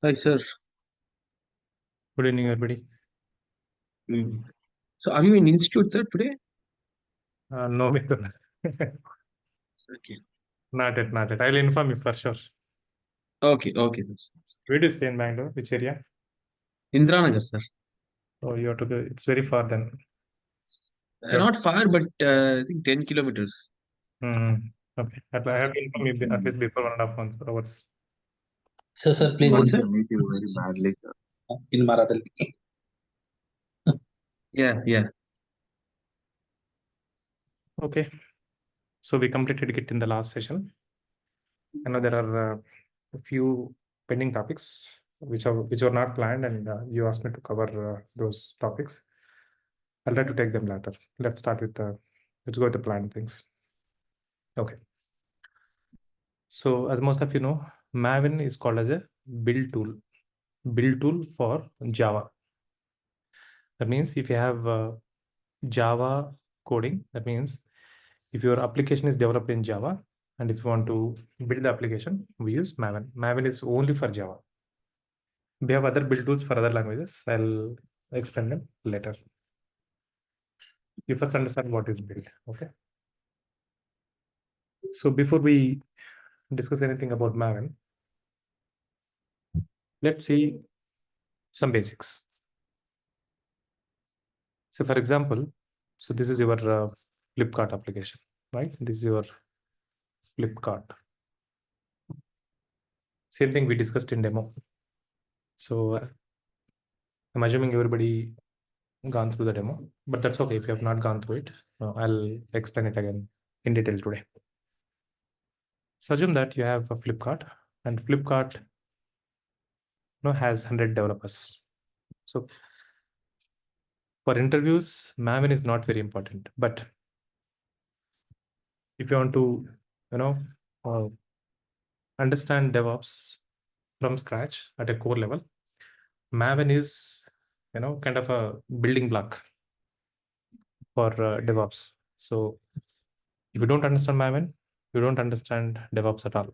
Hi, sir. Good evening, everybody. So, are you in institute, sir, today? No, Mithun. Okay. Not yet, not yet. I'll inform you for sure. Okay, sir. Where do you stay in Bangalore? Which area? Indranagar, sir. Oh, you have to go. It's very far then. You have Not far, but I think 10 kilometers. Okay. I have to inform you at least before 1.5 months hours. Sir, please. What, sir? Meet you very badly, sir. In Maradalli. Yeah. Okay. So we completed it in the last session. I know there are a few pending topics which were not planned, and you asked me to cover those topics. I'll try to take them later. Let's start with let's go with the planned things. Okay. So as most of you know, Maven is called as a build tool for Java. That means if you have Java coding, that means if your application is developed in Java, and if you want to build the application, we use Maven. Maven is only for Java. We have other build tools for other languages. I'll explain them later. You first understand what is build, okay? So before we discuss anything about Maven, let's see some basics. So for example, so this is your Flipkart application, right? This is your Flipkart. Same thing we discussed in demo. So I'm assuming everybody gone through the demo, but that's okay. If you have not gone through it, I'll explain it again in detail today. So assume that you have a Flipkart, and Flipkart has 100 developers. So for interviews, Maven is not very important, but if you want to, understand DevOps from scratch at a core level, Maven is, kind of a building block for DevOps. So if you don't understand Maven, you don't understand DevOps at all.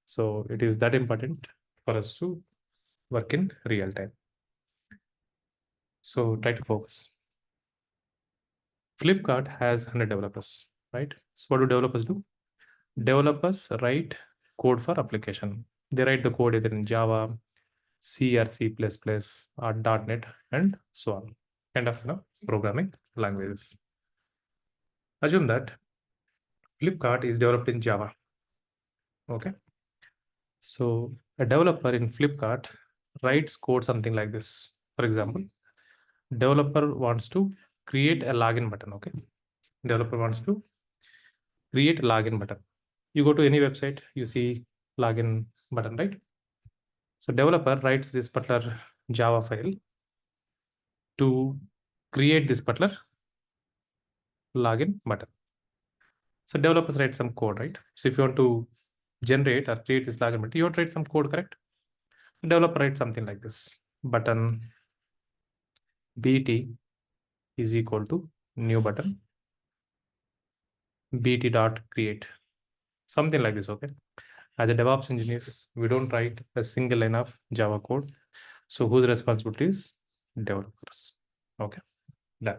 So it is that important for us to work in real time. So try to focus. Flipkart has 100 developers, right? So what do developers do? Developers write code for application. They write the code either in Java, C or C++, or .NET, and so on. Kind of programming languages. Assume that Flipkart is developed in Java. Okay. So a developer in Flipkart writes code something like this. For example, developer wants to create a login button. Okay. Developer wants to create a login button. You go to any website, you see login button, right? So developer writes this particular Java file to create this particular login button. So developers write some code, right? So if you want to generate or create this login button, you have to write some code, correct? Developer writes something like this: button bt is equal to new button bt dot create, something like this. Okay. As a DevOps engineers, we don't write a single line of Java code. So whose responsibility is? Developers. Okay. Done.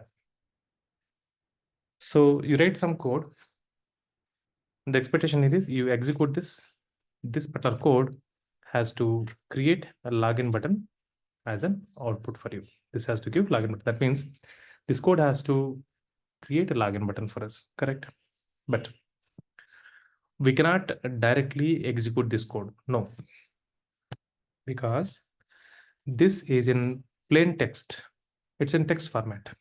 So you write some code. The expectation is you execute this particular code has to create a login button as an output for you. This has to give login button. That means this code has to create a login button for us, correct? But we cannot directly execute this code. No, because this is in plain text. It's in text format.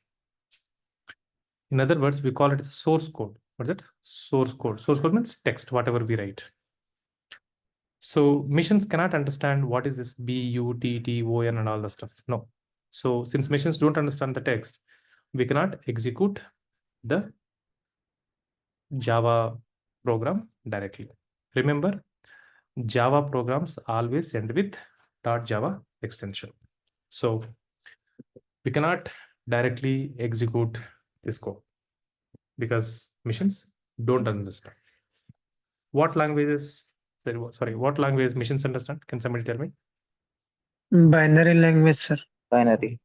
In other words, we call it source code. What is it? Source code. Source code means text, whatever we write. So machines cannot understand what is this BUTTON and all the stuff. No. So since machines don't understand the text, we cannot execute the Java program directly. Remember, Java programs always end with .java extension. So we cannot directly execute this code because machines don't understand. What languages, what language machines understand? Can somebody tell me? Binary language, sir. Binary.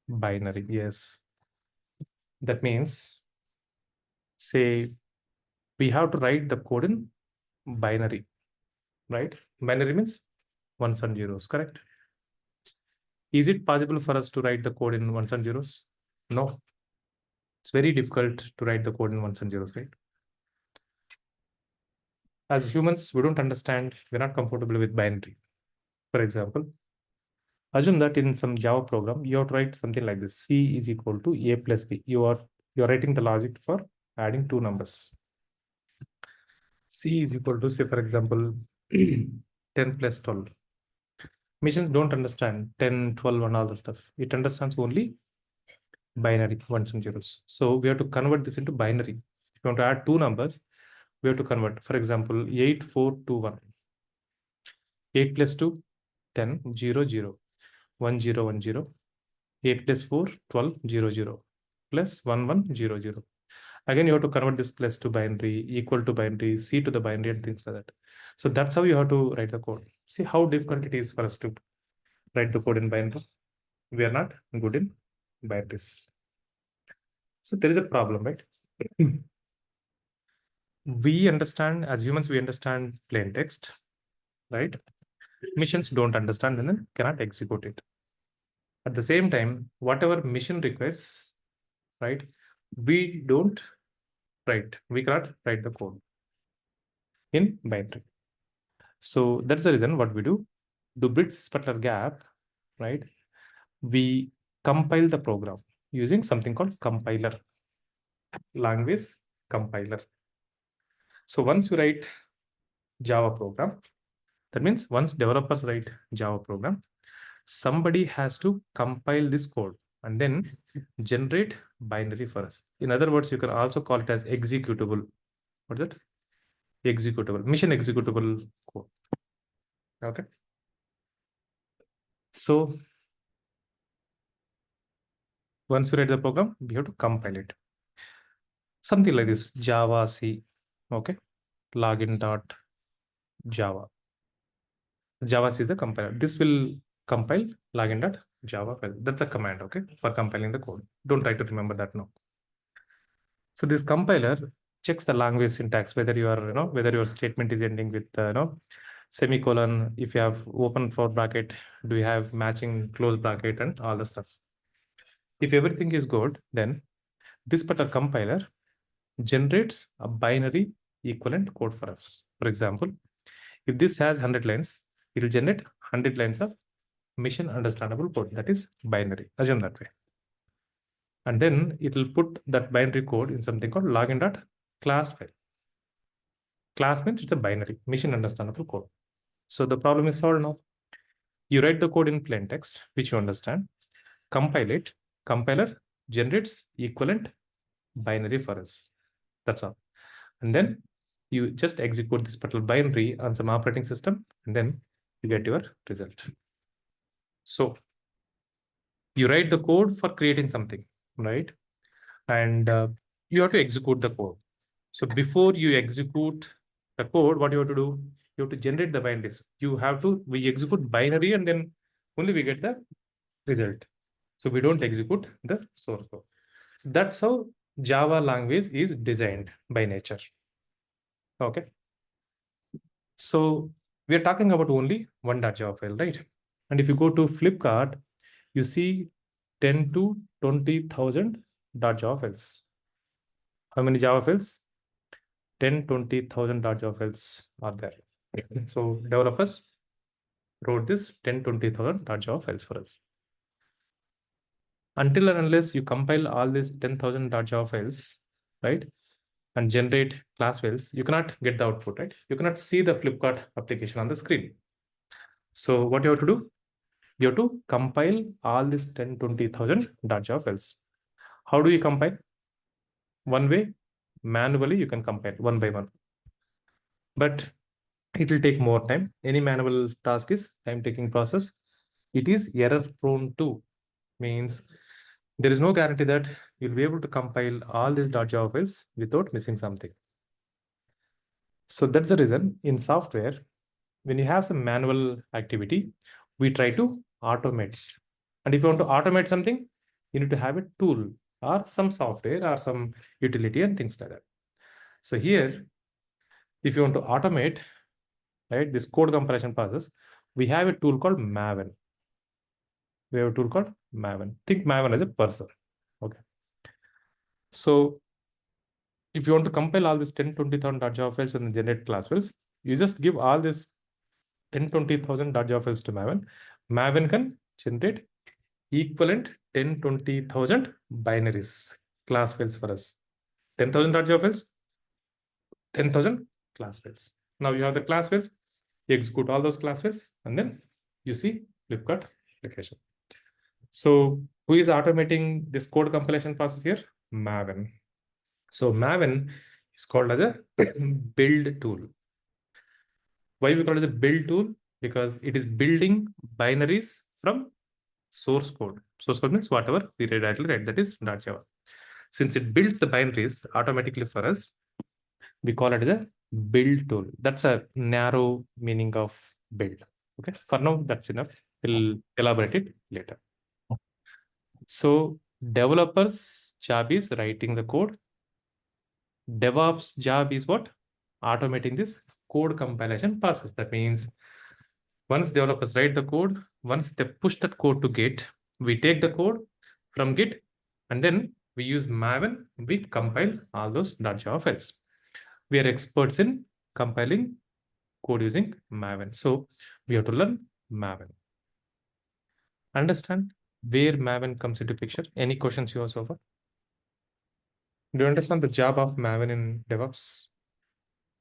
Binary, yes. That means, say, we have to write the code in binary, right? Binary means ones and zeros, correct? Is it possible for us to write the code in ones and zeros? No. It's very difficult to write the code in ones and zeros, right? As humans, we don't understand, we're not comfortable with binary. For example, assume that in some Java program, you have to write something like this: C is equal to A plus B. You're writing the logic for adding two numbers. C is equal to, say, for example, 10 plus 12. Machines don't understand 10, 12, and all the stuff. It understands only binary, ones and zeros. So we have to convert this into binary. If you want to add two numbers, we have to convert. For example, 8, 4, 2, 1. 8 plus 2, 10, 0, 0. 1, 0, 1, 0. 8 plus 4, 12, 0, 0. Plus 1, 1, 0, 0. Again, you have to convert this plus to binary, equal to binary, C to the binary, and things like that. So that's how you have to write the code. See how difficult it is for us to write the code in binary. We are not good in binaries. So there is a problem, right? We understand, as humans, we understand plain text, right? Machines don't understand and then cannot execute it. At the same time, whatever mission requires, right, we don't write. We cannot write the code in binary. So that's the reason what we do. To bridge this particular gap, right, we compile the program using something called compiler, language compiler. So once you write Java program, that means once developers write Java program, somebody has to compile this code and then generate binary for us. In other words, you can also call it as executable. What's that? Executable, mission executable code. Okay. So once you write the program, we have to compile it. Something like this: Java C. Okay. Login.java. Java C is a compiler. This will compile login.java file. That's a command, okay, for compiling the code. Don't try to remember that now. So this compiler checks the language syntax, whether you are, whether your statement is ending with, semicolon. If you have open for bracket, do you have matching close bracket, and all the stuff. If everything is good, then this particular compiler generates a binary equivalent code for us. For example, if this has 100 lines, it will generate 100 lines of mission understandable code, that is binary. Assume that way. And then it will put that binary code in something called login.class file. Class means it's a binary, mission understandable code. So the problem is solved now. You write the code in plain text, which you understand, compile it, compiler generates equivalent binary for us. That's all. And then you just execute this particular binary on some operating system, and then you get your result. So you write the code for creating something, right? And you have to execute the code. So before you execute the code, what you have to do? You have to generate the binaries. We execute binary and then only we get the result. So we don't execute the source code. So that's how Java language is designed by nature. Okay. So we are talking about only one .java file, right? And if you go to Flipkart, you see 10 to 20,000 .java files. How many Java files? 10, 20,000 .java files are there. So developers wrote this 10, 20,000 .java files for us. Until and unless you compile all these 10,000 .java files, right, and generate class files, you cannot get the output, right? You cannot see the Flipkart application on the screen. So what you have to do? You have to compile all these 10, 20,000 .java files. How do you compile? One way, manually you can compile one by one. But it will take more time. Any manual task is time-taking process. It is error-prone too. Means there is no guarantee that you'll be able to compile all these .java files without missing something. So that's the reason in software, when you have some manual activity, we try to automate. And if you want to automate something, you need to have a tool or some software or some utility and things like that. So here, if you want to automate, right, this code compression process, we have a tool called Maven. We have a tool called Maven. Think Maven as a person. Okay. So if you want to compile all this 10-20,000 .java files and generate class files, you just give all this 10-20,000 .java files to Maven. Maven can generate equivalent 10-20,000 binaries, class files for us. 10,000 .java files, 10,000 class files. Now you have the class files, you execute all those class files, and then you see Flipkart application. So who is automating this code compilation process here? Maven. So Maven is called as a build tool. Why we call it as a build tool? Because it is building binaries from source code. Source code means whatever we directly write, that is .java. Since it builds the binaries automatically for us, we call it as a build tool. That's a narrow meaning of build. Okay, for now that's enough. We'll elaborate it later. So developers' job is writing the code. DevOps job is what? Automating this code compilation process. That means once developers write the code, once they push that code to Git, we take the code from Git and then we use Maven, we compile all those .java files. We are experts in compiling code using Maven. So we have to learn Maven. Understand where Maven comes into picture? Any questions you have so far? Do you understand the job of Maven in DevOps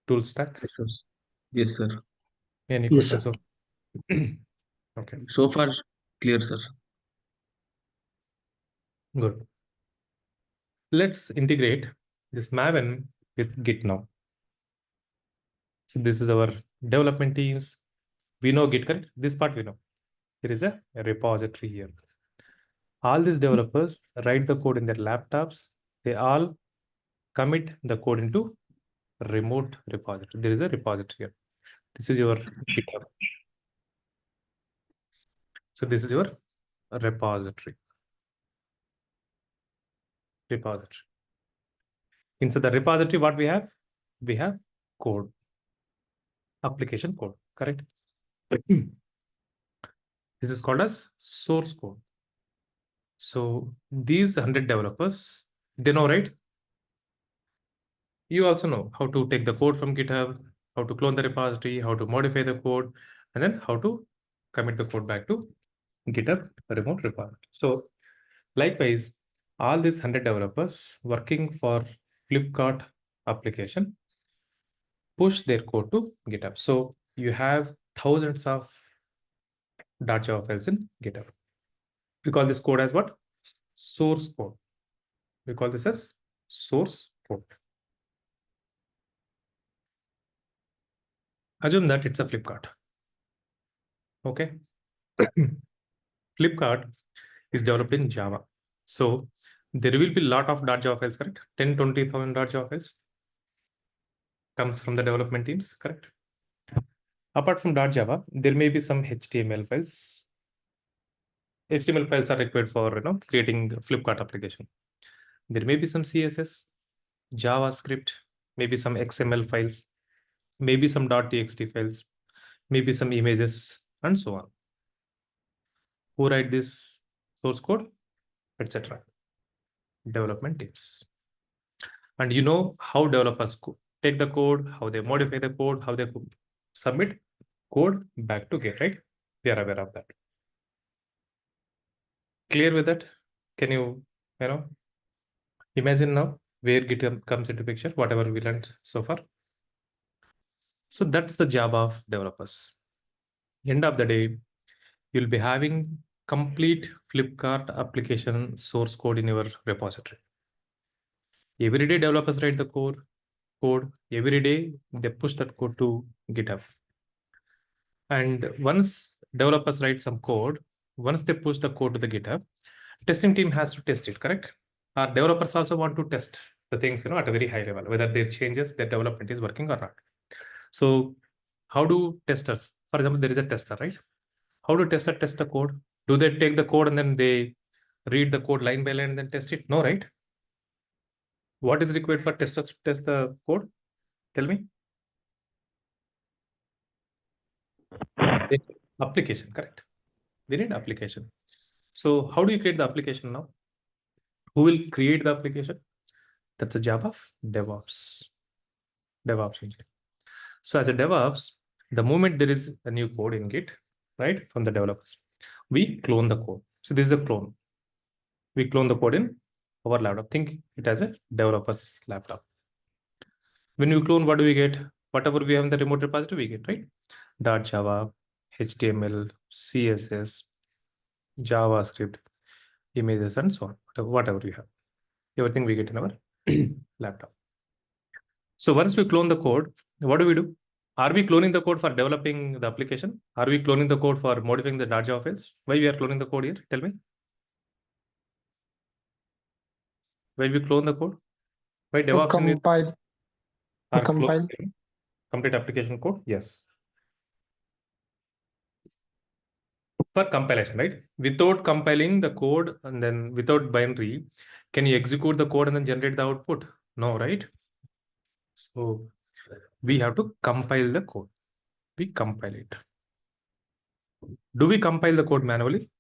tool stack? Yes, sir. Yes, sir. Any Yes, questions? sir. Okay, So far, clear, sir. good. Let's integrate this Maven with Git now. So this is our development teams. We know Git, correct? This part we know. There is a repository here. All these developers write the code in their laptops. They all commit the code into remote repository. There is a repository here. This is your GitHub. So this is your repository. Inside the repository, what we have? We have code, application code, correct? This is called as source code. So these 100 developers, they know, right? You also know how to take the code from GitHub, how to clone the repository, how to modify the code, and then how to commit the code back to GitHub remote repository. So likewise, all these 100 developers working for Flipkart application push their code to GitHub. So you have thousands of .java files in GitHub. We call this code as what? Source code. We call this as source code. Assume that it's a Flipkart. Okay. Flipkart is developed in Java. So there will be a lot of .java files, correct? 10-20,000 .java files comes from the development teams, correct? Apart from .java, there may be some HTML files. HTML files are required for creating Flipkart application. There may be some CSS, JavaScript, maybe some XML files, maybe some .txt files, maybe some images, and so on. Who write this source code, etc. Development teams. And you know how developers take the code, how they modify the code, how they submit code back to Git, right? We are aware of that. Clear with that? Can you imagine now where Git comes into picture, whatever we learned so far? So that's the job of developers. End of the day, you'll be having complete Flipkart application source code in your repository. Every day developers write the code. Every day they push that code to GitHub. And once developers write some code, once they push the code to the GitHub, testing team has to test it, correct? Our developers also want to test the things at a very high level, whether their changes, their development is working or not. So how do testers, for example, there is a tester, right? How do testers test the code? Do they take the code and then they read the code line by line and then test it? No, right? What is required for testers to test the code? Tell me. Application, correct. They need application. So how do you create the application now? Who will create the application? That's a job of DevOps. DevOps engineer. So as a DevOps, the moment there is a new code in Git, right, from the developers, we clone the code. So this is a clone. We clone the code in our laptop. Think it as a developer's laptop. When we clone, what do we get? Whatever we have in the remote repository, we get, right? .java, HTML, CSS, JavaScript, images, and so on. Whatever we have. Everything we get in our laptop. So once we clone the code, what do we do? Are we cloning the code for developing the application? Are we cloning the code for modifying the .java files? Why we are cloning the code here? Tell me. Why we clone the code? Why DevOps compile. are Compile. cloning complete application code? Yes. For compilation, right? Without compiling the code and then without binary, can you execute the code and then generate the output? No, right? So we have to compile the code. We compile it. Do we compile the code manually?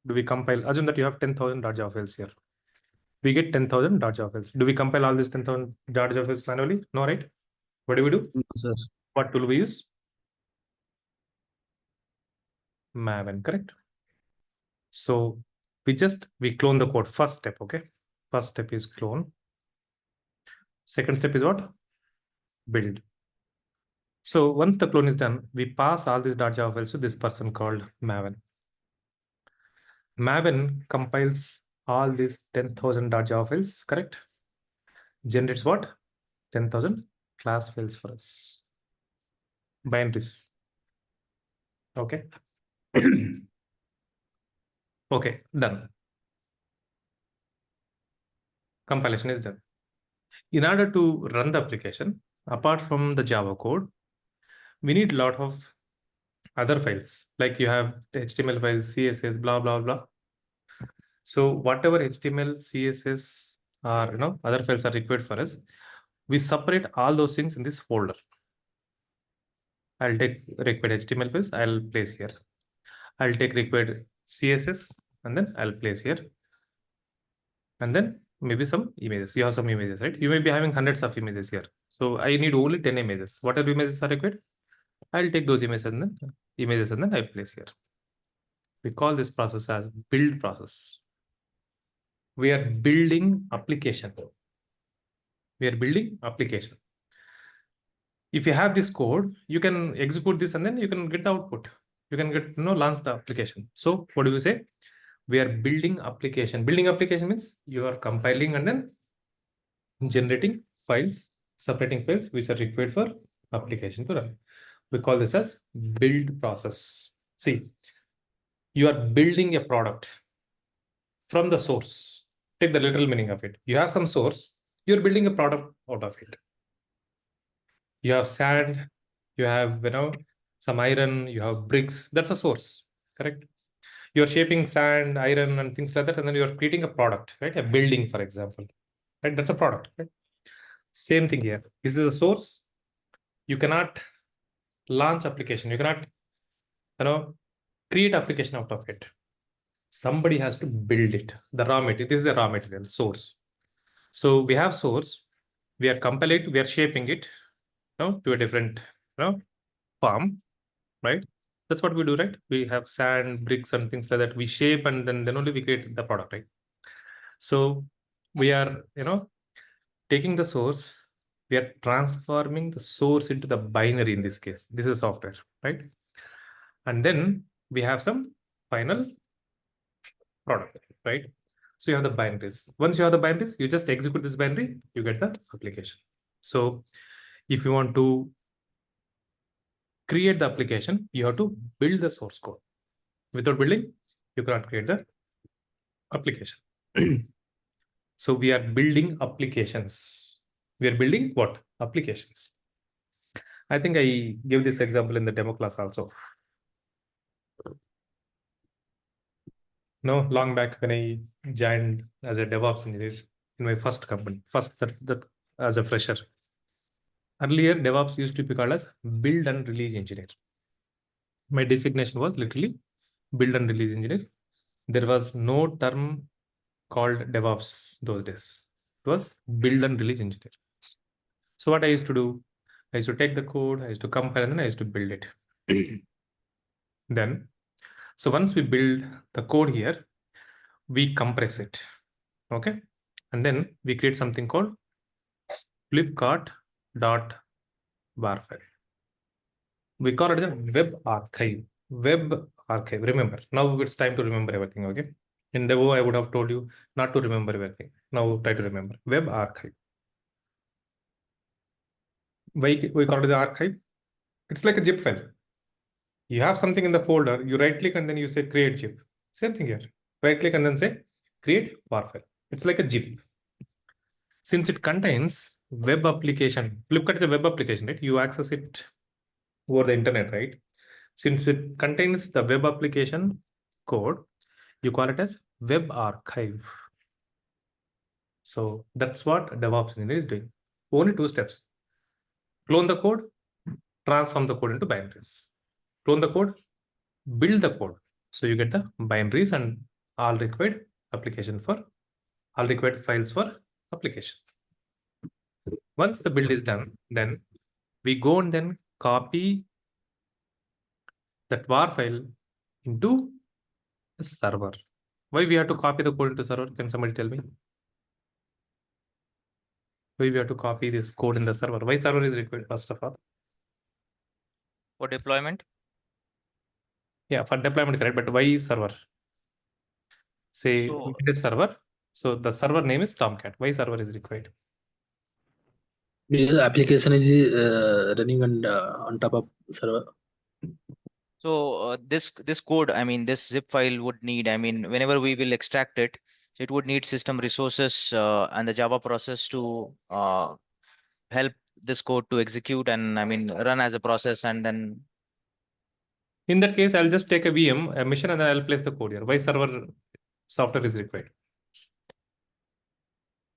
Do we compile? Assume that you have 10,000 .java files here. We get 10,000 .java files. Do we compile all these 10,000 .java files manually? No, right? What do we do? No, sir. What tool we use? Maven, correct? So we clone the code. First step, okay? First step is clone. Second step is what? Build. So once the clone is done, we pass all these .java files to this person called Maven. Maven compiles all these 10,000 .java files, correct? Generates what? 10,000 class files for us. Binaries. Okay. Okay, done. Compilation is done. In order to run the application, apart from the Java code, we need a lot of other files. Like you have HTML files, CSS, blah, blah, blah. So whatever HTML, CSS, or other files are required for us, we separate all those things in this folder. I'll take required HTML files, I'll place here. I'll take required CSS, and then I'll place here. And then maybe some images. You have some images, right? You may be having hundreds of images here. So I need only 10 images. Whatever images are required, I'll take those images and then I place here. We call this process as build process. We are building application. We are building application. If you have this code, you can execute this and then you can get the output. You can get, launch the application. So what do we say? We are building application. Building application means you are compiling and then generating files, separating files which are required for application to run. We call this as build process. See, you are building a product from the source. Take the literal meaning of it. You have some source, you're building a product out of it. You have sand, you have some iron, you have bricks. That's a source, correct? You're shaping sand, iron, and things like that, and then you're creating a product, right? A building, for example, right? That's a product, right? Same thing here. This is a source. You cannot launch application. You cannot, create application out of it. Somebody has to build it. The raw material. This is the raw material source. So we have source. We are compiling it. We are shaping it, to a different, form, right? That's what we do, right? We have sand, bricks, and things like that. We shape and then only we create the product, right? So we are, taking the source, we are transforming the source into the binary in this case. This is software, right? And then we have some final product, right? So you have the binaries. Once you have the binaries, you just execute this binary, you get the application. So if you want to create the application, you have to build the source code. Without building, you cannot create the application. So we are building applications. We are building what? Applications. I think I gave this example in the demo class also. No, long back when I joined as a DevOps engineer in my first company, that as a fresher. Earlier, DevOps used to be called as build and release engineer. My designation was literally build and release engineer. There was no term called DevOps those days. It was build and release engineer. So what I used to do, I used to take the code, I used to compile, and then I used to build it. Then, so once we build the code here, we compress it, okay? And then we create something called flipkart.bar file. We call it as a web archive. Web archive. Remember, now it's time to remember everything, okay? In Devo, I would have told you not to remember everything. Now try to remember. Web archive. Why we call it the archive? It's like a zip file. You have something in the folder, you right click and then you say create zip. Same thing here. Right click and then say create bar file. It's like a zip. Since it contains web application, Flipkart is a web application, right? You access it over the internet, right? Since it contains the web application code, you call it as web archive. So that's what DevOps engineer is doing. Only 2 steps. Clone the code, transform the code into binaries. Clone the code, build the code. So you get the binaries and all required files for application. Once the build is done, then we go and then copy that var file into a server. Why we have to copy the code into server? Can somebody tell me? Why we have to copy this code in the server? Why server is required first of all? For deployment? Yeah, for deployment, correct. But why server? Say So- this server. So the server name is Tomcat. Why server is required? Because application is running on top of server. So this code, I mean, this zip file would need, I mean, whenever we will extract it, so it would need system resources and the Java process to help this code to execute and I mean run as a process and then. In that case, I'll just take a VM, a mission, and then I'll place the code here. Why server software is required?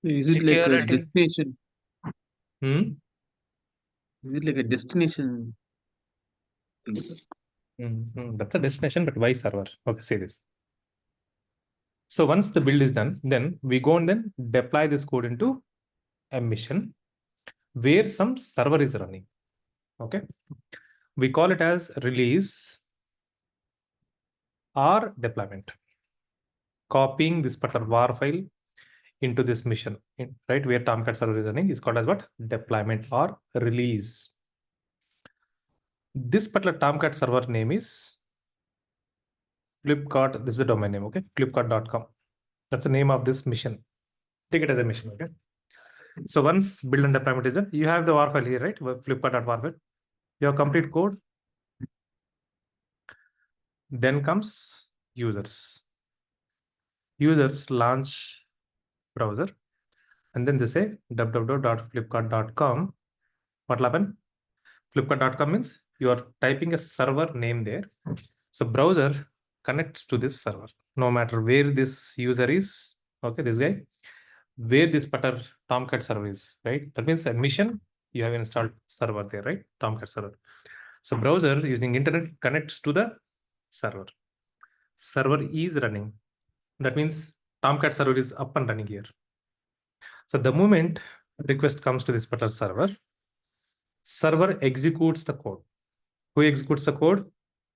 Is it like a Security. destination? Hmm? Is it like a destination thing, sir? That's a destination, but why server? Okay, say this. So once the build is done, then we go and then deploy this code into a mission where some server is running. Okay. We call it as release or deployment. Copying this particular var file into this mission, right? Where Tomcat server is running is called as what? Deployment or release. This particular Tomcat server name is Flipkart. This is the domain name, okay? Flipkart.com. That's the name of this mission. Take it as a mission, okay? So once build and deployment is done, you have the var file here, right? Flipkart.var file. You have complete code. Then comes users. Users launch browser, and then they say www.flipkart.com. What will happen? Flipkart.com means you are typing a server name there. So browser connects to this server, no matter where this user is. Okay, this guy, where this particular Tomcat server is, right? That means admission, you have installed server there, right? Tomcat server. So browser using internet connects to the server. Server is running. That means Tomcat server is up and running here. So the moment request comes to this particular server, server executes the code. Who executes the code?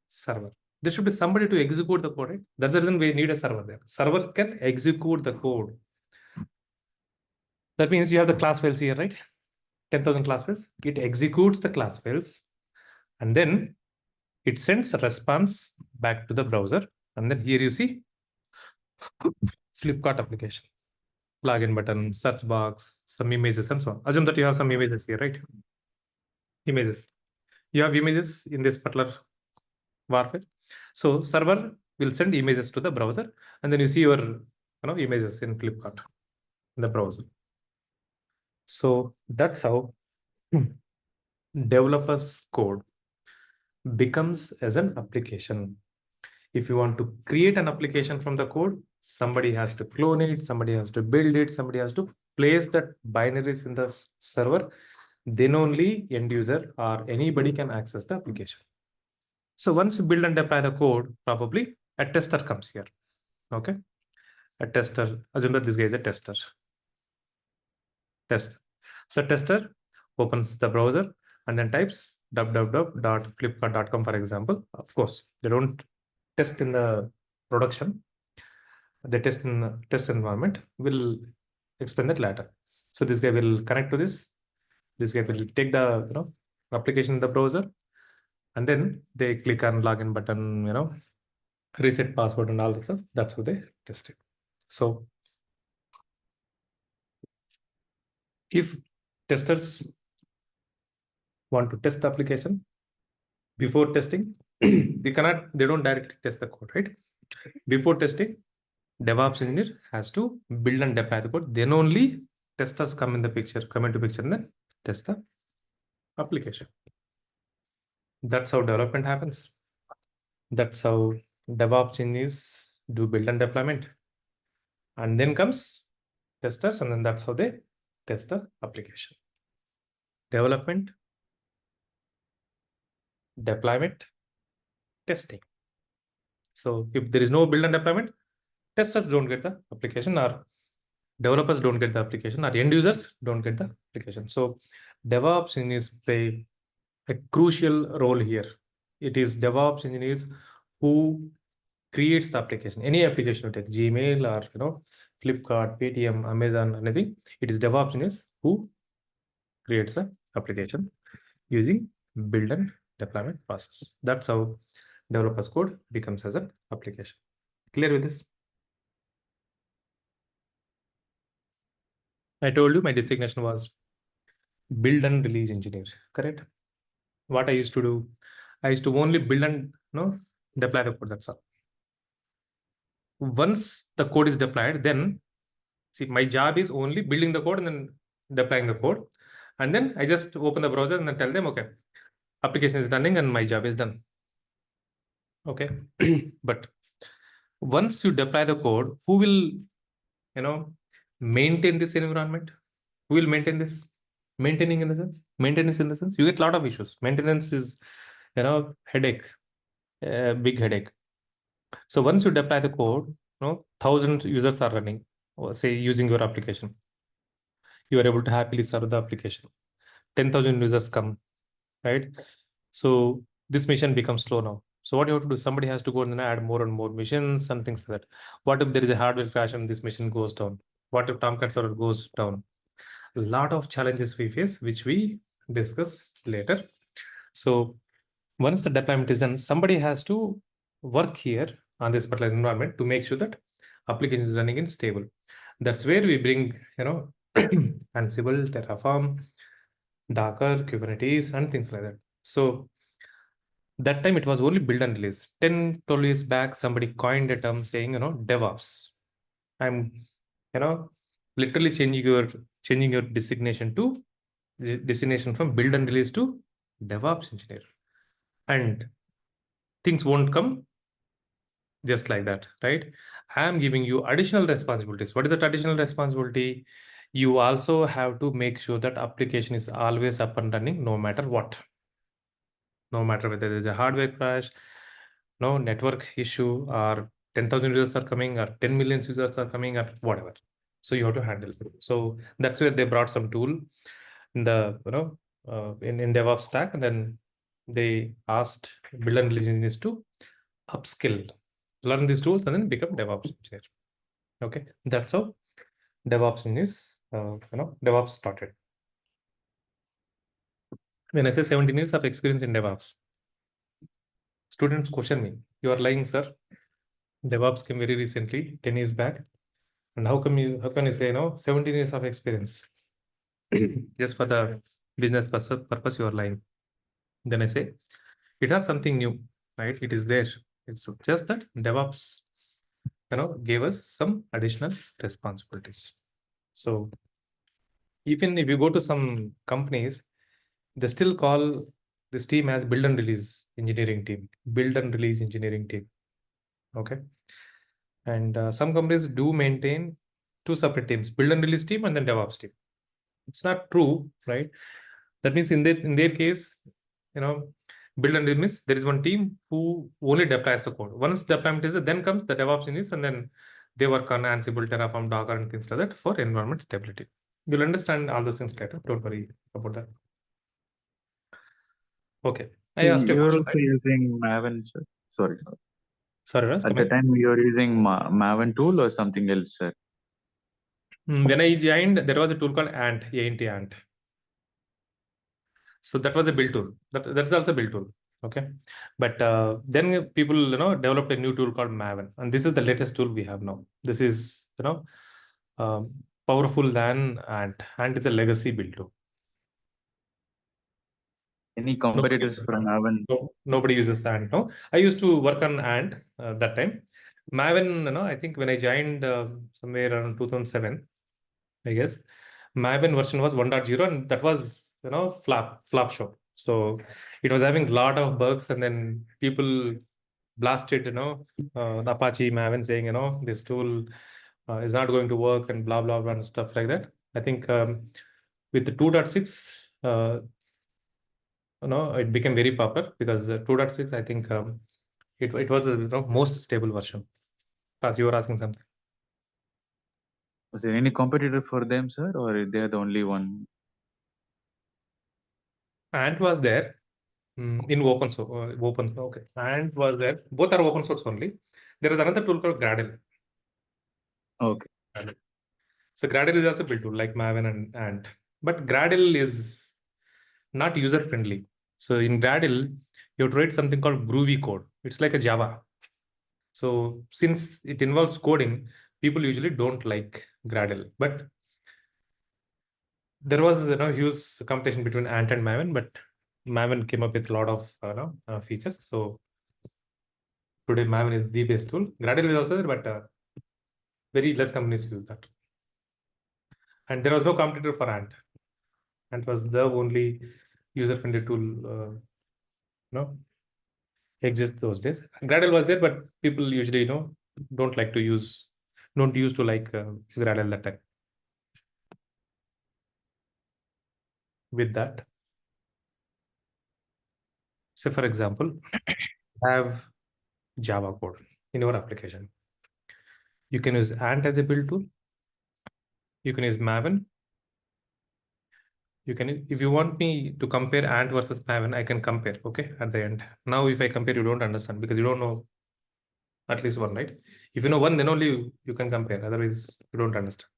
Server. There should be somebody to execute the code, right? That's the reason we need a server there. Server can execute the code. That means you have the class files here, right? 10,000 class files. It executes the class files and then it sends a response back to the browser. And then here you see Flipkart application, login button, search box, some images and so on. Assume that you have some images here, right? Images. You have images in this particular var file. So server will send images to the browser and then you see your images in Flipkart in the browser. So that's how developers code becomes as an application. If you want to create an application from the code, somebody has to clone it, somebody has to build it, somebody has to place that binaries in the server. Then only end user or anybody can access the application. So once you build and deploy the code, probably a tester comes here. Okay. A tester, assume that this guy is a tester. Test. So tester opens the browser and then types www.flipkart.com, for example. Of course, they don't test in the production. They test in the test environment. We'll explain that later. So this guy will connect to this. This guy will take the application in the browser, and then they click on login button, reset password and all the stuff. That's how they test it. So if testers want to test the application before testing, they don't directly test the code, right? Before testing, DevOps engineer has to build and deploy the code. Then only testers come into picture, and then test the application. That's how development happens. That's how DevOps engineers do build and deployment. And then comes testers, and then that's how they test the application. Development, deployment, testing. So if there is no build and deployment, testers don't get the application, or developers don't get the application, or end users don't get the application. So DevOps engineers play a crucial role here. It is DevOps engineers who creates the application. Any application you take, Gmail or Flipkart, Paytm, Amazon, anything. It is DevOps engineers who creates the application using build and deployment process. That's how developers code becomes as an application. Clear with this? I told you my designation was build and release engineer, correct? What I used to do, I used to only build and deploy the code. That's all. Once the code is deployed, then see, my job is only building the code and then deploying the code. And then I just open the browser and then tell them, okay, application is running and my job is done. Okay. But once you deploy the code, who will, maintain this environment? Who will maintain this? Maintenance in the sense, you get a lot of issues. Maintenance is, headache, big headache. So once you deploy the code, 1,000 users are running, or say using your application. You are able to happily serve the application. 10,000 users come, right? So this mission becomes slow now. So what you have to do, somebody has to go and add more and more missions and things like that. What if there is a hardware crash and this mission goes down? What if Tomcat server goes down? A lot of challenges we face, which we discuss later. So once the deployment is done, somebody has to work here on this particular environment to make sure that application is running in stable. That's where we bring, Ansible, Terraform, Docker, Kubernetes, and things like that. So that time it was only build and release. 10, 12 years back, somebody coined a term saying, DevOps. I'm, literally changing your designation from build and release to DevOps engineer. And things won't come just like that, right? I am giving you additional responsibilities. What is that additional responsibility? You also have to make sure that application is always up and running, no matter what. No matter whether there's a hardware crash, no network issue, or 10,000 users are coming, or 10 million users are coming, or whatever. So you have to handle it. So that's where they brought some tool in the in DevOps stack, and then they asked build and release engineers to upskill, learn these tools, and then become DevOps engineer. Okay, that's how DevOps engineers, DevOps started. When I say 17 years of experience in DevOps, students question me, "You are lying, sir. DevOps came very recently, 10 years back, and how can you say 17 years of experience? Just for the business purpose, you are lying." Then I say, it's not something new, right? It is there. It's just that DevOps, gave us some additional responsibilities. So even if you go to some companies, they still call this team as build and release engineering team, build and release engineering team. Okay. And some companies do maintain two separate teams, build and release team and then DevOps team. It's not true, right? That means in their case, build and release, there is one team who only deploys the code. Once deployment is, then comes the DevOps engineers, and then they work on Ansible, Terraform, Docker, and things like that for environment stability. You'll understand all those things later. Don't worry about that. Okay. I asked you a You're question, also right? using Maven, sir. Sorry. Sorry, Ras, At come the in. time, you're using Maven tool or something else, sir. When I joined, there was a tool called Ant, Ant. So that was a build tool. That's also a build tool. Okay. But then people, developed a new tool called Maven. And this is the latest tool we have now. This is, um, powerful than Ant. Ant is a legacy build tool. Any competitors for Maven? Nobody uses Ant. No, I used to work on Ant that time. Maven, I think when I joined somewhere around 2007, I guess, Maven version was 1.0, and that was, flop show. So it was having a lot of bugs, and then people blasted, the Apache Maven saying, this tool is not going to work and blah, blah, blah, and stuff like that. I think with the 2.6, it became very popular because 2.6, I think it was the most stable version. As you were asking something. Was there any competitor for them, sir, or they are the only one? Ant was there in open source. Okay. Ant was there. Both are open source only. There is another tool called Gradle. Okay. Gradle. So Gradle is also built tool like Maven and Ant. But Gradle is not user friendly. So in Gradle, you have to write something called groovy code. It's like a Java. So since it involves coding, people usually don't like Gradle. But there was huge competition between Ant and Maven, but Maven came up with a lot of features. So today Maven is the best tool. Gradle is also there, but very less companies use that. And there was no competitor for Ant. Ant was the only user-friendly tool, exists those days. Gradle was there, but people usually, don't use Gradle that time. With that, say for example, have Java code in your application. You can use Ant as a build tool. You can use Maven. You can, if you want me to compare Ant versus Maven, I can compare, okay, at the end. Now, if I compare, you don't understand because you don't know at least one, right? If you know one, then only you can compare. Otherwise, you don't understand.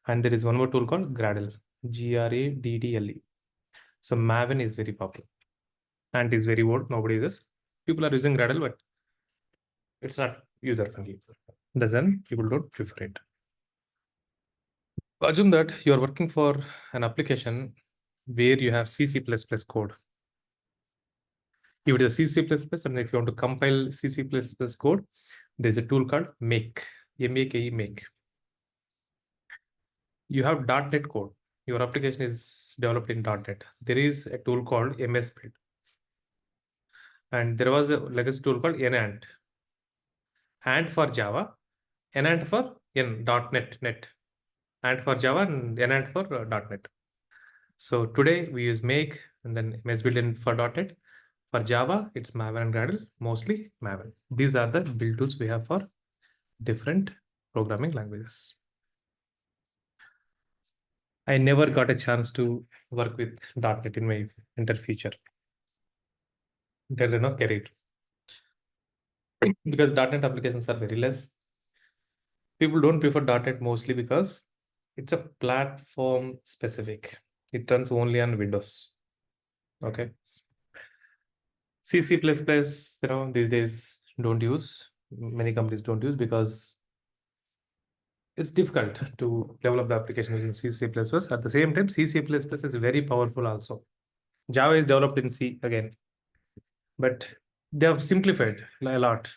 And there is one more tool called Gradle, Graddle. So Maven is very popular. Ant is very old. Nobody uses. People are using Gradle, but it's not user-friendly. Then people don't prefer it. Assume that you are working for an application where you have C++ code. If it is C++, and if you want to compile C++ code, there's a tool called make, M-A-K-E, make. You have .NET code. Your application is developed in .NET. There is a tool called MS Build. And there was a legacy tool called Enant. Ant for Java, Enant for .NET. Ant for Java and Enant for .NET. So today we use make and then MS Build for .NET. For Java, it's Maven and Gradle, mostly Maven. These are the build tools we have for different programming languages. I never got a chance to work with .NET in my entire future. Career. Because .NET applications are very less. People don't prefer .NET mostly because it's a platform specific. It runs only on Windows. Okay. C++, these days don't use. Many companies don't use because it's difficult to develop the application using C++. At the same time, C++ is very powerful also. Java is developed in C again, but they have simplified a lot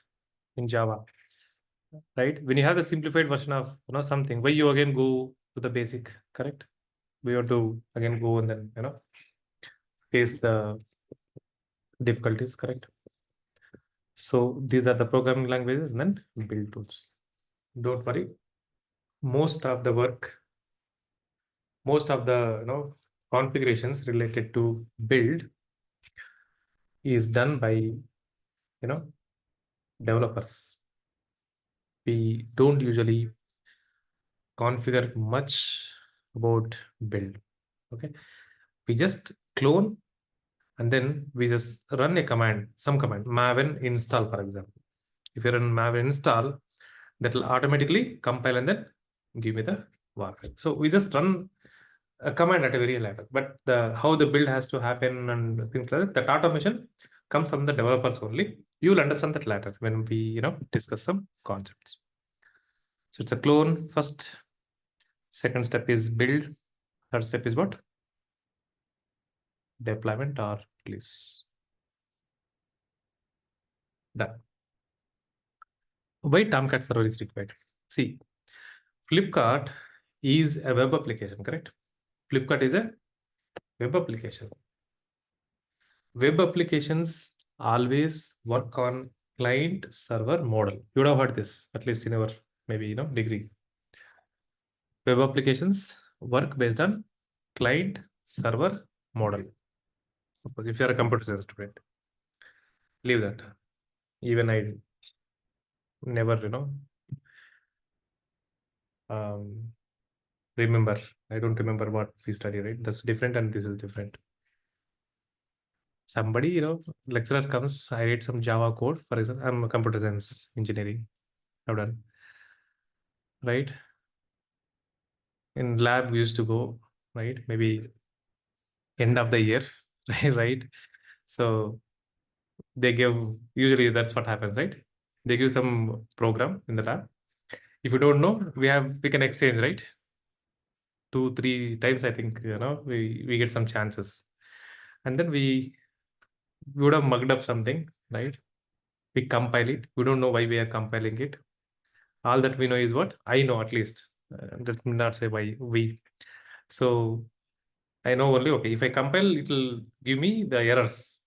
in Java, right? When you have the simplified version of something, why you again go to the basic, correct? We have to again go and then face the difficulties, correct? So these are the programming languages and then build tools. Don't worry. Most of the work, most of the configurations related to build is done by developers. We don't usually configure much about build. Okay, we just clone and then we just run a command, some command, Maven install, for example. If you run Maven install, that will automatically compile and then give me the warfare. So we just run a command at a very level, but how the build has to happen and things like that automation comes from the developers only. You will understand that later when we discuss some concepts. So it's a clone first. Second step is build. Third step is what? Deployment or release. Done. Why Tomcat server is required? See, Flipkart is a web application, correct? Flipkart is a web application. Web applications always work on client server model. You would have heard this, at least in our maybe degree. Web applications work based on client server model. Suppose if you are a computer science student, leave that. Even I never remember. I don't remember what we study, right? That's different and this is different. Somebody, lecturer comes, I read some Java code. For example, I'm a computer science engineering. I've done, right? In lab, we used to go, right? Maybe end of the year, right? So they give, usually that's what happens, right? They give some program in the lab. If you don't know, we can exchange, right? 2-3 times, I think, we get some chances. And then we would have mugged up something, right? We compile it. We don't know why we are compiling it. All that we know is what I know, at least. Let me not say why we. So I know only, okay, if I compile, it'll give me the errors.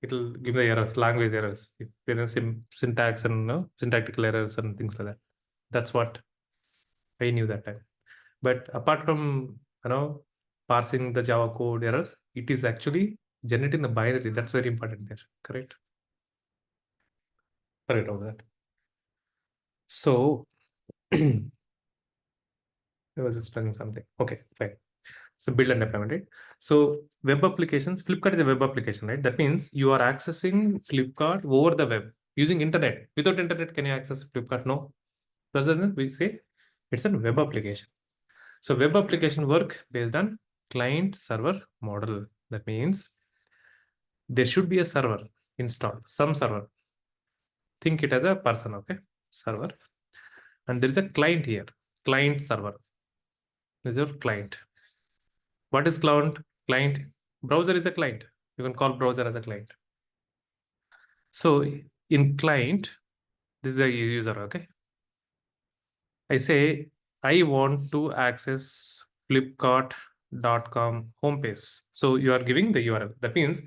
It'll give the errors, language errors. If there is syntax and syntactical errors and things like that. That's what I knew that time. But apart from parsing the Java code errors, it is actually generating the binary. That's very important there, correct? Correct over that. So I was explaining something. Okay, fine. So build and deployment, right? So web applications, Flipkart is a web application, right? That means you are accessing Flipkart over the web using internet. Without internet, can you access Flipkart? No. That's the reason we say it's a web application. So web application work based on client server model. That means there should be a server installed, some server. Think it as a person, okay? Server. And there is a client here, client server. This is your client. What is client? Client. Browser is a client. You can call browser as a client. So in client, this is a user, okay? I say, I want to access flipkart.com homepage. So you are giving the URL. That means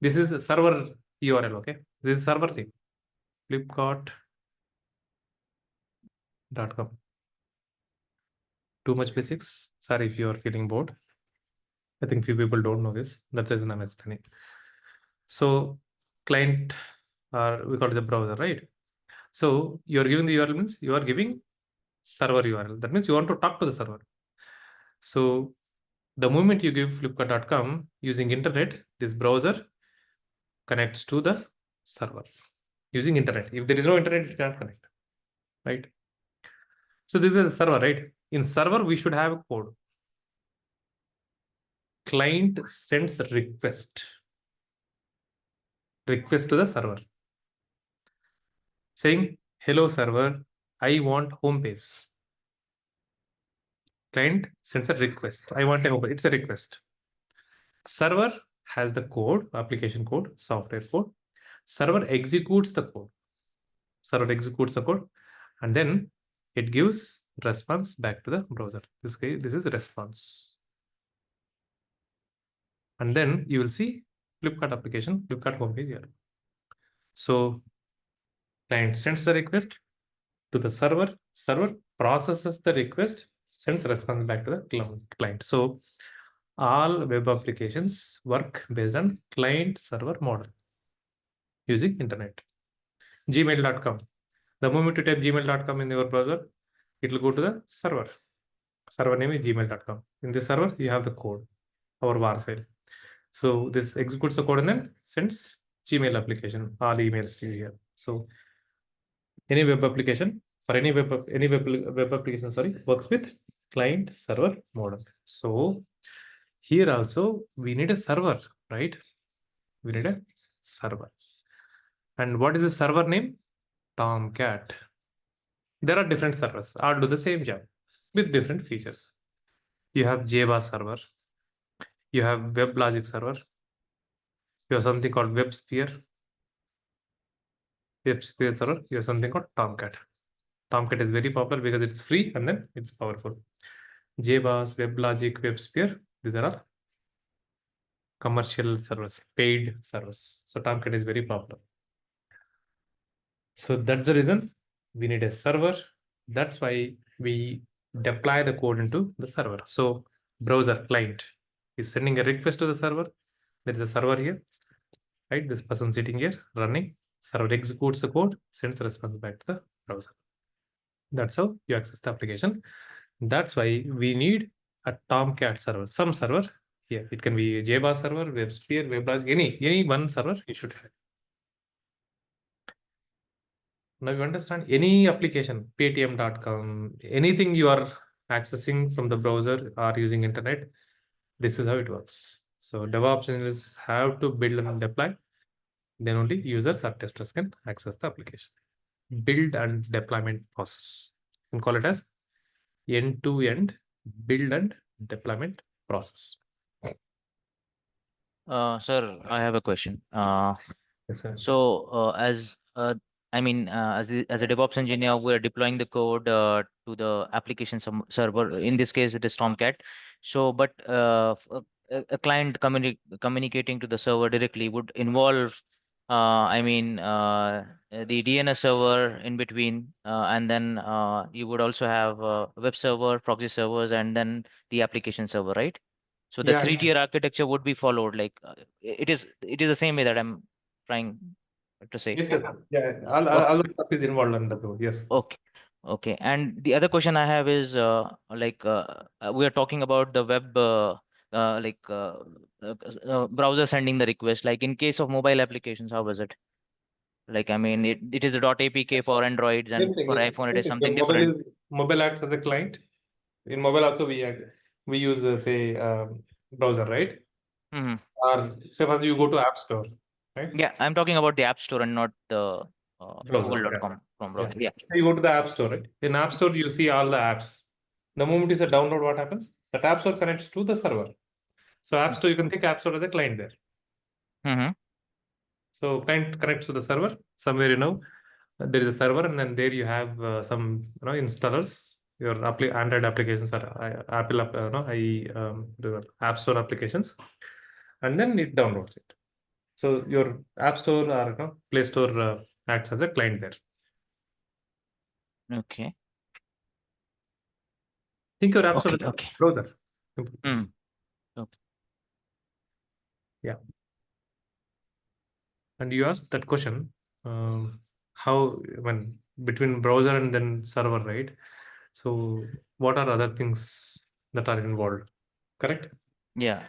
this is a server URL, okay? This is server name, flipkart.com. Too much basics. Sorry if you are feeling bored. I think few people don't know this. That's the reason I'm explaining. So client, we call it the browser, right? So you are giving the URL means you are giving server URL. That means you want to talk to the server. So the moment you give flipkart.com using internet, this browser connects to the server using internet. If there is no internet, it cannot connect, right? So this is a server, right? In server, we should have a code. Client sends request to the server saying, hello server, I want home page. Client sends a request. I want a home page. It's a request. Server has the code, application code, software code. Server executes the code. And then it gives response back to the browser. This is response. And then you will see Flipkart application, Flipkart homepage here. So Client sends the request to the server. Server processes the request, sends response back to the client. So all web applications work based on client server model using internet. Gmail.com. The moment you type gmail.com in your browser, it will go to the server. Server name is gmail.com. In this server, you have the code, our var file. So this executes the code and then sends Gmail application, all emails to you here. So any web application for any web application, sorry, works with client server model. So here also we need a server, right? We need a server. And what is the server name? Tomcat. There are different servers, all do the same job with different features. You have Java server, you have WebLogic server, you have something called WebSphere server, you have something called Tomcat. Tomcat is very popular because it's free and then it's powerful. JBoss, WebLogic, WebSphere, these are all commercial servers, paid servers. So Tomcat is very popular. So that's the reason we need a server. That's why we deploy the code into the server. So browser client is sending a request to the server. There is a server here, right? This person sitting here running. Server executes the code, sends the response back to the browser. That's how you access the application. That's why we need a Tomcat server, some server here. It can be JBoss server, WebSphere, WebLogic, any one server you should have. Now you understand any application, paytm.com, anything you are accessing from the browser or using internet, this is how it works. So DevOps engineers have to build and deploy, then only users or testers can access the application. Build and deployment process. You can call it as end-to-end build and deployment process. Sir, I have a question. Yes, sir. So, as a DevOps engineer, we're deploying the code to the application server. In this case, it is Tomcat. So, but a client communicating to the server directly would involve, the DNS server in between, and then you would also have web server, proxy servers, and then the application server, right? So the Yeah, three-tier architecture would be followed. Like it is the same way that I'm trying to say. yes, yeah. Okay. All the stuff is involved under the yes. Okay. Okay. And the other question I have is we are talking about the web browser sending the request. Like in case of mobile applications, how was it? Like it is the .apk for Androids, Same and thing. for iPhone it is The something different. mobile acts as a client. In mobile also we use say browser, right? Hmm. Or say first you go to App Store, right? Yeah, I'm talking about the App Store and not the Browser, Google.com from browser. Yeah. You go to the App Store, right? In App Store you see all the apps. The moment you say download, what happens? That App Store connects to the server. So App Store, you can think App Store as a client there. Mm-hmm. So client connects to the server. Somewhere there is a server, and then there you have some installers. Your Android applications or Apple the App Store applications, and then it downloads it. So your App Store or Play Store acts as a client there. Okay. Think your App Store Okay. as a Okay. browser. Mm. Okay. Yeah. And you asked that question, how when between browser and then server, right? So what are other things that are involved? Correct? Yeah.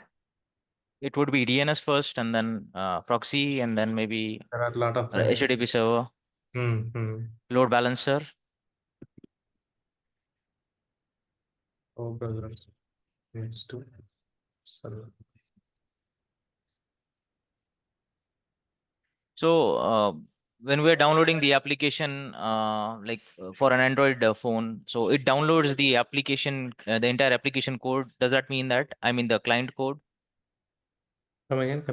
It would be DNS first, and then proxy, and then maybe There are a lot of things. HTTP server, load balancer. Oh, browser needs to server. So when we're downloading the application, for an Android phone, so it downloads the application, the entire application code. Does that mean that? I mean the client code. Come again.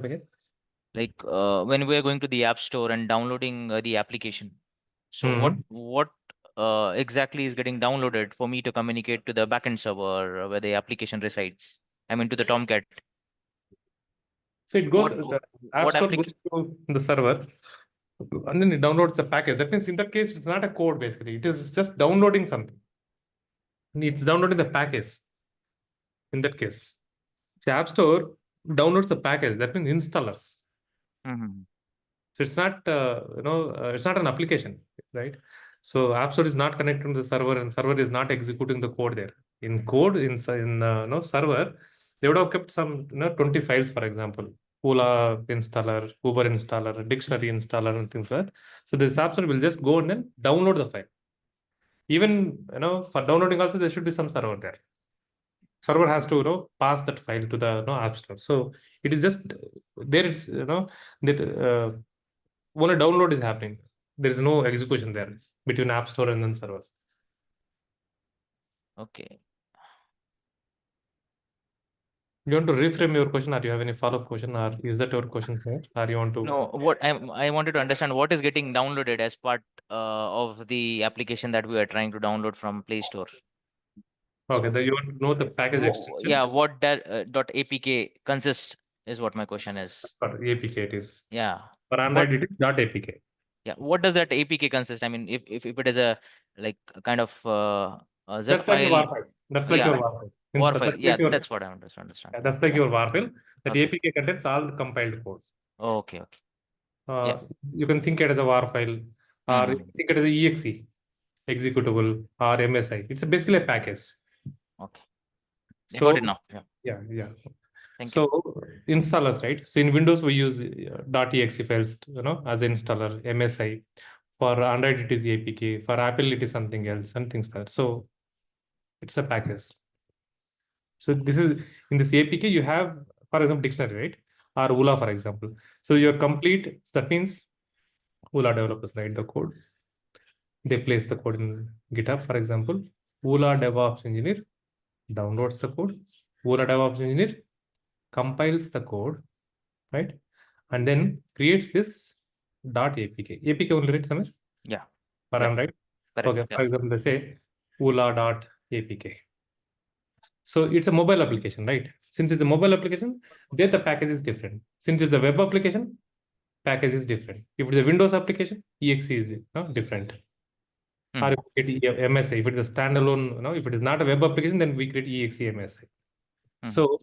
Like when we're going to the App Store and downloading the application. So what exactly is getting downloaded for me to communicate to the backend server where the application resides? I mean to the Tomcat. So it goes, What the App what Store goes to the server. and then it downloads the package. That means in that case, it's not a code basically. It is just downloading something. It's downloading the package. In that case, the App Store downloads the package. That means installers. Mhm. So it's not, it's not an application, right? So App Store is not connected to the server, and server is not executing the code there. In code, in server, they would have kept some 20 files, for example, Ola installer, Uber installer, dictionary installer, and things like that. So this App Store will just go and then download the file. Even for downloading also, there should be some server there. Server has to pass that file to the App Store. So it is just there. It's that only download is happening. There is no execution there between App Store and then server. Okay. You want to reframe your question, or you have any follow-up question, or is that your question, sir? Or you want to? No, what I wanted to understand, what is getting downloaded as part of the application that we are trying to download from Play Store? Okay, So, then you want to know the package extension. yeah, what that .apk consists is what my question is. For APK it is. Yeah. For Android it is .apk. Yeah. What does that APK consist? I mean, if it is a like a kind of a zip That's like your file. WAR file. That's like Yeah. your WAR file. WAR Instead, file. that's Yeah, like your, that's what I understand. that's like your WAR file. That Okay. APK contains all the compiled code. Okay. Yeah. You can think it as a WAR file, or you can think it as a exe, executable, or MSI. It's basically a package. Okay. I So got it now. Yeah. yeah. Thank So installers, right? So in Windows we use .exe files, as an installer, MSI. For Android it is APK. For Apple it is something else, and things like that. So it's a package. So this is in this APK you have, for example, dictionary, right? Or ULA, for example. So you're complete. So that means ULA developers write the code. They place the code in GitHub, for example. ULA DevOps engineer downloads the code. ULA DevOps engineer compiles the code, right? And then creates this .apk. APK only, right, Samir? Yeah. For Yeah. Android? Correct. Okay, Yeah. for example, they say ULA.apk. So it's a mobile application, right? Since it's a mobile application, there the package is different. Since it's a web application, package is different. If it's a Windows application, exe is different. Or if it is MSI, if it is a standalone, if it is not a web application, then we create exe MSI. So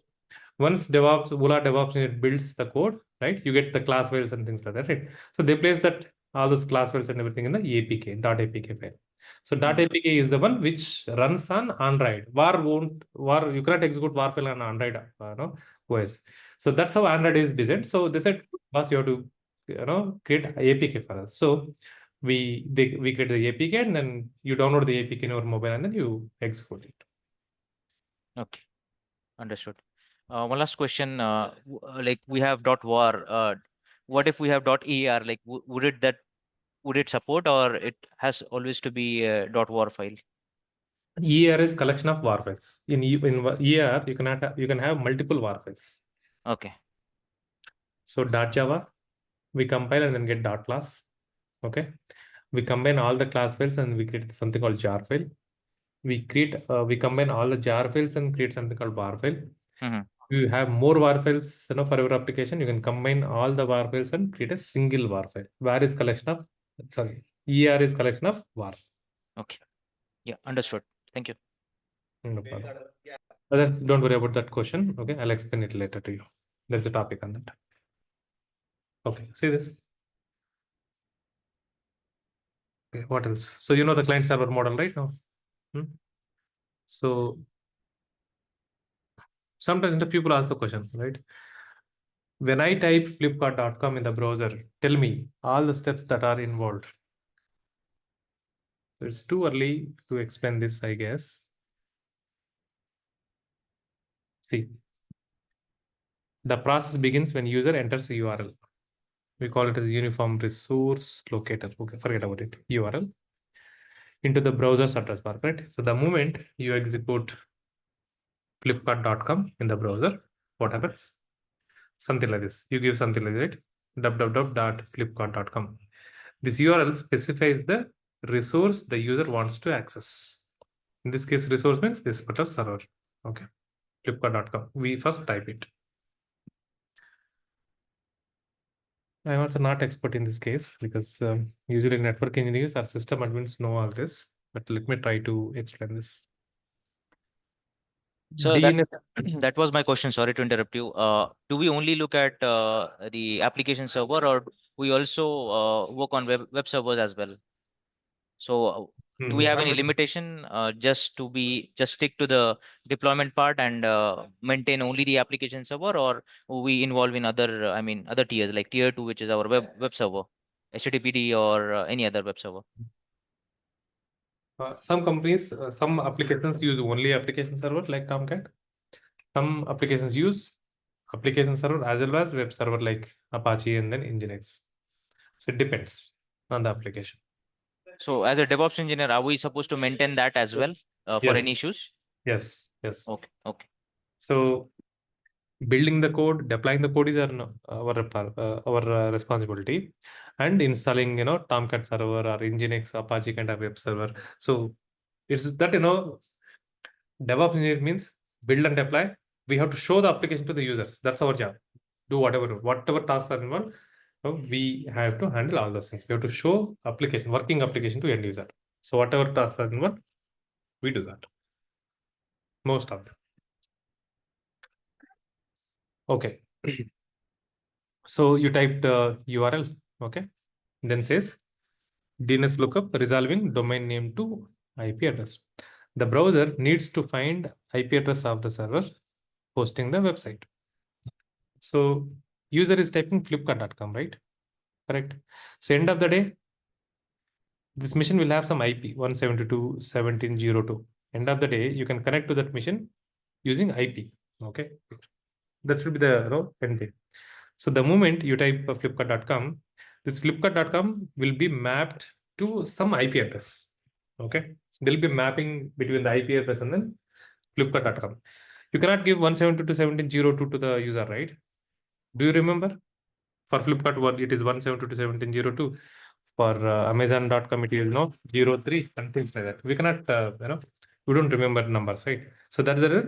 once ULA DevOps engineer builds the code, right, you get the class files and things like that, right? So they place that all those class files and everything in the APK, .apk file. So .apk is the one which runs on Android. WAR you cannot execute WAR file on Android OS. So that's how Android is designed. So they said, boss, you have to create APK for us. So we create the APK, and then you download the APK in your mobile, and then you execute it. Okay. Understood. One last question. Like we have .var. What if we have .er? Like would it support, or it has always to be a .var file? ER is collection of WAR files. In ER, you can have multiple WAR files. Okay. So .java, we compile and then get .class. Okay. We combine all the class files and we create something called jar file. We combine all the jar files and create something called var file. You have more var files, for your application. You can combine all the var files and create a single var file. ER is collection of var. Okay. Yeah, understood. Thank you. No problem. Others, don't worry about that question. Okay, I'll explain it later to you. There's a topic on that. Okay, see this. Okay, what else? So you know the client server model right now. So sometimes the people ask the question, right? When I type flipkart.com in the browser, tell me all the steps that are involved. So it's too early to explain this, I guess. See, the process begins when user enters a URL. We call it as uniform resource locator. Okay, forget about it. URL into the browser's address bar, right? So the moment you execute flipkart.com in the browser, what happens? Something like this. You give something like that, www.flipkart.com. This URL specifies the resource the user wants to access. In this case, resource means this particular server. Okay, flipkart.com. We first type it. I'm also not expert in this case because usually network engineers or system admins know all this, but let me try to explain this. So DNS, that was my question. Sorry to interrupt you. Do we only look at the application server, or we also work on web servers as well? So do we have any limitation just stick to the deployment part and maintain only the application server, or we involve in other other tiers like tier 2, which is our web server, HTTPD or any other web server? some companies, some applications use only application server like Tomcat. Some applications use application server as well as web server like Apache and then Nginx. So it depends on the application. So as a DevOps engineer, are we supposed to maintain that as well for Yes. any issues? Yes. Okay. So building the code, deploying the code is our responsibility, and installing Tomcat server or Nginx, Apache kind of web server. So it's that DevOps engineer means build and deploy. We have to show the application to the users. That's our job. Do whatever tasks are involved. So we have to handle all those things. We have to show working application to end user. So whatever tasks are involved, we do that. Most of them. Okay. So you typed URL, okay? Then says DNS lookup resolving domain name to IP address. The browser needs to find IP address of the server hosting the website. So user is typing flipkart.com, right? Correct. So end of the day, this machine will have some IP 172.17.02. End of the day, you can connect to that machine using IP. Okay. That should be the end thing. So the moment you type flipkart.com, this flipkart.com will be mapped to some IP address. Okay. There will be mapping between the IP address and then flipkart.com. You cannot give 172.17.02 to the user, right? Do you remember? For Flipkart, it is 172.17.02. For Amazon.com, it is 03 and things like that. We cannot, we don't remember numbers, right? So that is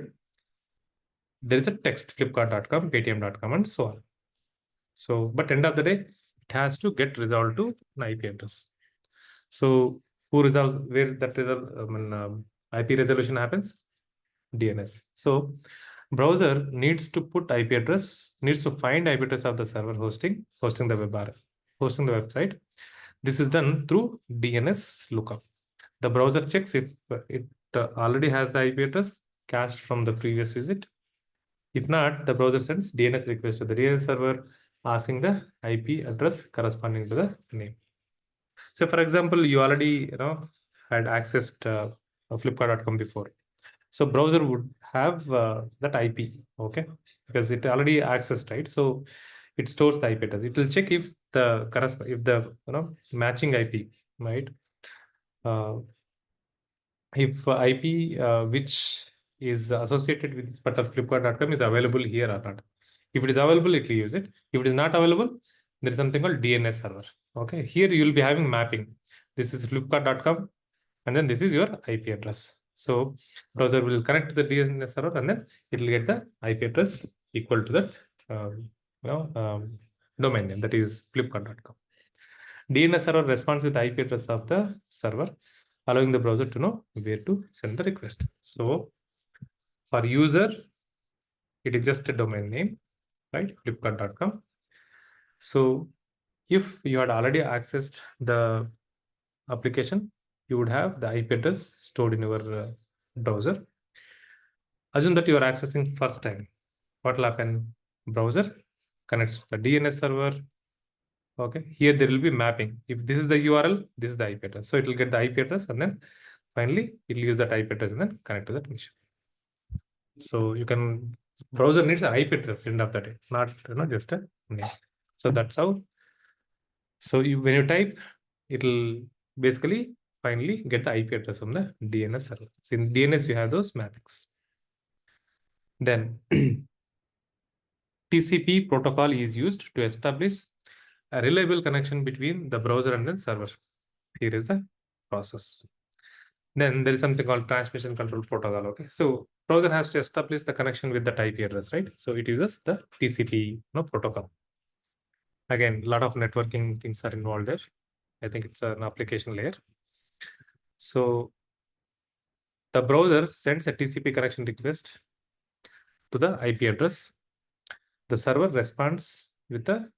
there is a text Flipkart.com, Paytm.com, and so on. So, but end of the day, it has to get resolved to an IP address. So, who resolves where that IP resolution happens? DNS. So, browser needs to put IP address, needs to find IP address of the server hosting the website. This is done through DNS lookup. The browser checks if it already has the IP address cached from the previous visit. If not, the browser sends DNS request to the DNS server asking the IP address corresponding to the name. So, for example, you already had accessed Flipkart.com before. So browser would have that IP, okay, because it already accessed, right? So it stores the IP address. It will check if the matching IP, right? If IP which is associated with this particular Flipkart.com is available here or not. If it is available, it will use it. If it is not available, there is something called DNS server. Okay, here you will be having mapping. This is Flipkart.com, and then this is your IP address. So browser will connect to the DNS server, and then it will get the IP address equal to that domain name, that is Flipkart.com. DNS server responds with the IP address of the server, allowing the browser to know where to send the request. So for user, it is just a domain name, right? Flipkart.com. So if you had already accessed the application, you would have the IP address stored in your browser. Assume that you are accessing first time. What will happen? Browser connects to the DNS server. Okay, here there will be mapping. If this is the URL, this is the IP address. So it will get the IP address, and then finally it will use that IP address and then connect to that machine. So you can, browser needs an IP address end of the day, not just a name. So that's how. So when you type, it will basically finally get the IP address from the DNS server. So in DNS you have those mappings. Then TCP protocol is used to establish a reliable connection between the browser and the server. Here is the process. Then there is something called transmission control protocol. Okay, so browser has to establish the connection with the IP address, right? So it uses the TCP protocol. Again, a lot of networking things are involved there. I think it's an application layer. So the browser sends a TCP connection request to the IP address. The server responds with a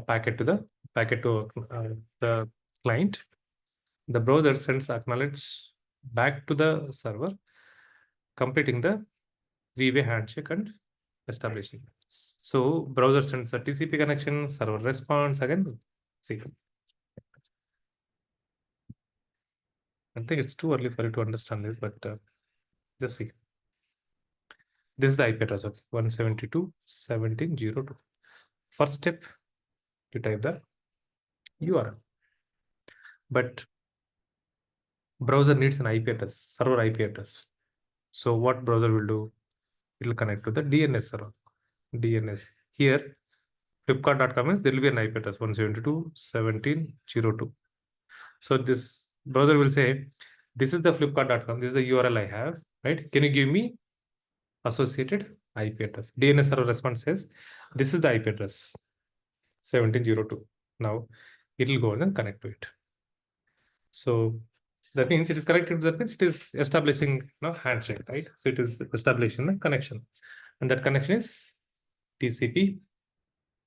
packet to the the client. The browser sends acknowledge back to the server, completing the three-way handshake and establishing. So browser sends a TCP connection, server responds again. See, I think it's too early for you to understand this, but just see. This is the IP address, okay, 172.17.02. First step, you type the URL. But browser needs an IP address, server IP address. So what browser will do? It will connect to the DNS server. DNS. Here, Flipkart.com is there will be an IP address 172.17.02. So this browser will say, this is the Flipkart.com, this is the URL I have, right? Can you give me associated IP address? DNS server response says, this is the IP address 17.02. Now it will go and then connect to it. So that means it is connected to that means it is establishing handshake, right? So it is establishing the connection, and that connection is TCP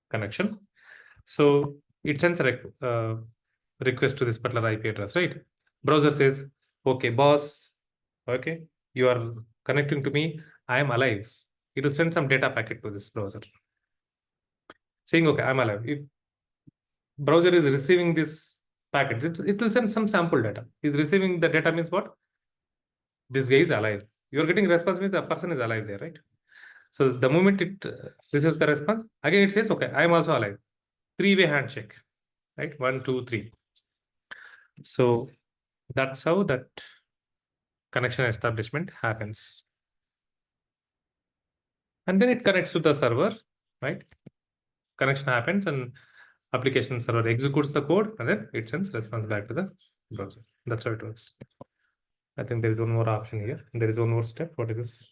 connection. So it sends a request to this particular IP address, right? Browser says, okay, boss, okay, you are connecting to me, I am alive. It will send some data packet to this browser saying, okay, I'm alive. If browser is receiving this packet, it will send some sample data. Is receiving the data means what? This guy is alive. You are getting response means the person is alive there, right? So the moment it receives the response, again it says, okay, I am also alive. Three-way handshake, right? 1, 2, 3. So that's how that connection establishment happens. And then it connects to the server, right? Connection happens and application server executes the code and then it sends response back to the browser. That's how it works. I think there is one more option here. There is one more step. What is this?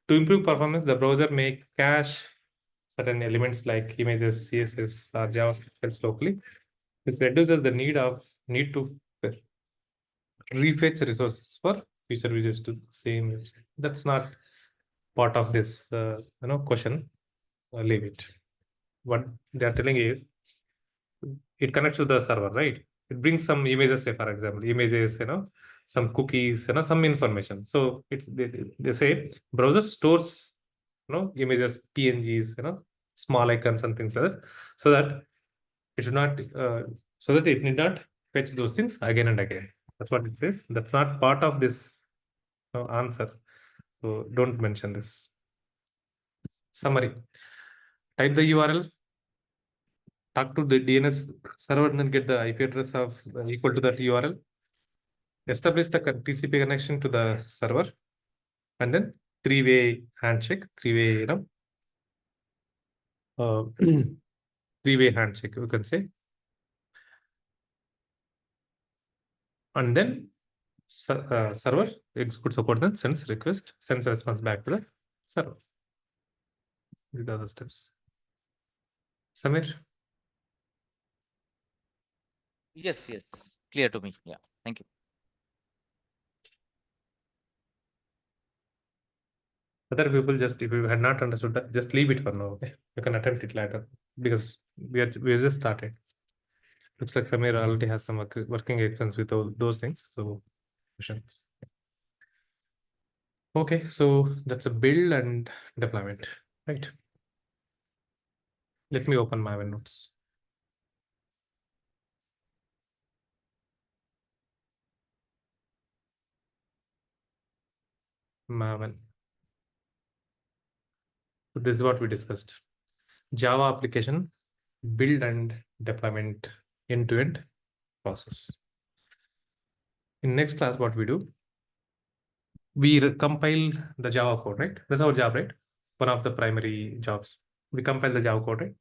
To improve performance, the browser may cache certain elements like images, CSS, or JavaScript files locally. This reduces the need to refetch resources for future users to the same website. That's not part of this question. Leave it. What they are telling is it connects to the server, right? It brings some images, say for example, images, some cookies, some information. So it's they say browser stores images, PNGs, small icons and things like that, so that it should not so that it need not fetch those things again and again. That's what it says. That's not part of this answer. So don't mention this. Summary. Type the URL, talk to the DNS server, and then get the IP address of equal to that URL. Establish the TCP connection to the server, and then three-way handshake, three-way, three-way handshake, you can say. And then server executes the code, then sends request, sends a response back to the server. These are the steps. Samir? Yes, clear to me. Yeah, thank you. Other people, just if you had not understood that, just leave it for now. Okay, you can attempt it later because we just started. Looks like Samir already has some working experience with all those things. So, okay, so that's a build and deployment, right? Let me open Maven notes. Maven. So this is what we discussed. Java application build and deployment end-to-end process. In next class, what we do, we compile the Java code, right? That's our job, right? One of the primary jobs. We compile the Java code, right?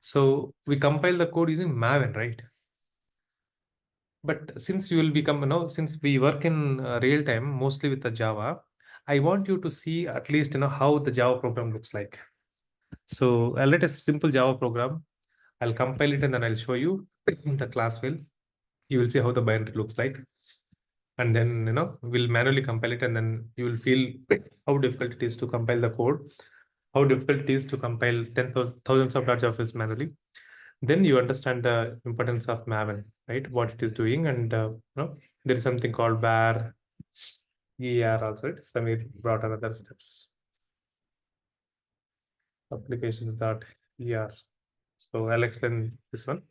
So we compile the code using Maven, right? But since you will become, since we work in real time, mostly with the Java, I want you to see at least, how the Java program looks like. So I'll write a simple Java program I'll compile it and then I'll show you the class file. You will see how the binary looks like. And then, we'll manually compile it, and then you will feel how difficult it is to compile the code, how difficult it is to compile thousands of .java files manually. Then you understand the importance of Maven, right? What it is doing, and there is something called var ER also. Right? Samir brought another steps. Applications.er. So I'll explain this one,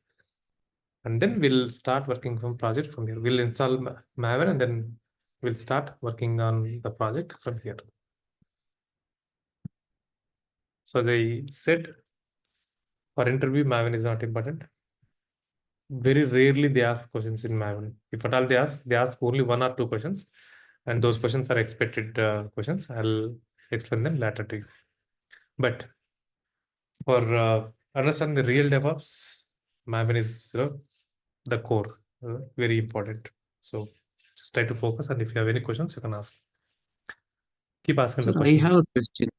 and then we'll start working from project from here. We'll install Maven, and then we'll start working on the project from here. So as I said, for interview, Maven is not important. Very rarely they ask questions in Maven. If at all they ask only 1 or 2 questions, and those questions are expected questions. I'll explain them later to you. But for understand the real DevOps, Maven is the core, very important. So just try to focus, and if you have any questions, you can ask. Keep asking the Sir, I questions. have a question.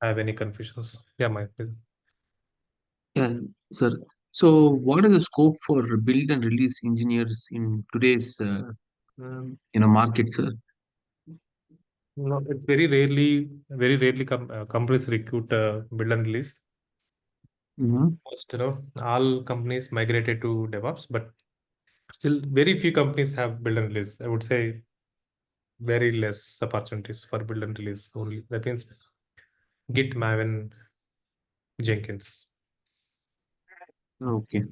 I have any confusions? Yeah, Mike, please. Yeah, sir. So, what is the scope for build and release engineers in today's market, sir? No, it very rarely companies recruit build and release. Most, all companies migrated to DevOps, but still very few companies have build and release. I would say very less opportunities for build and release only. That means Git, Maven, Jenkins. Okay.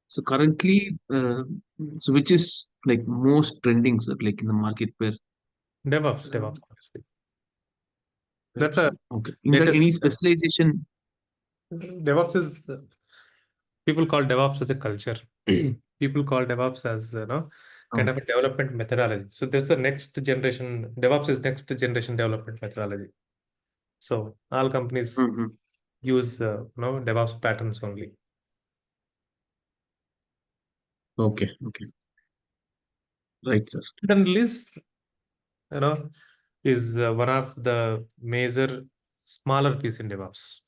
So currently, so which is like most trending, sir, like in the market where DevOps, obviously. That's a okay. In that latest. any specialization? DevOps is people call DevOps as a culture. People call DevOps as kind of a development methodology. So this is the next generation. DevOps is next generation development methodology. So all companies use DevOps patterns only. Okay. Right, sir. Then release, is one of the major smaller piece in DevOps.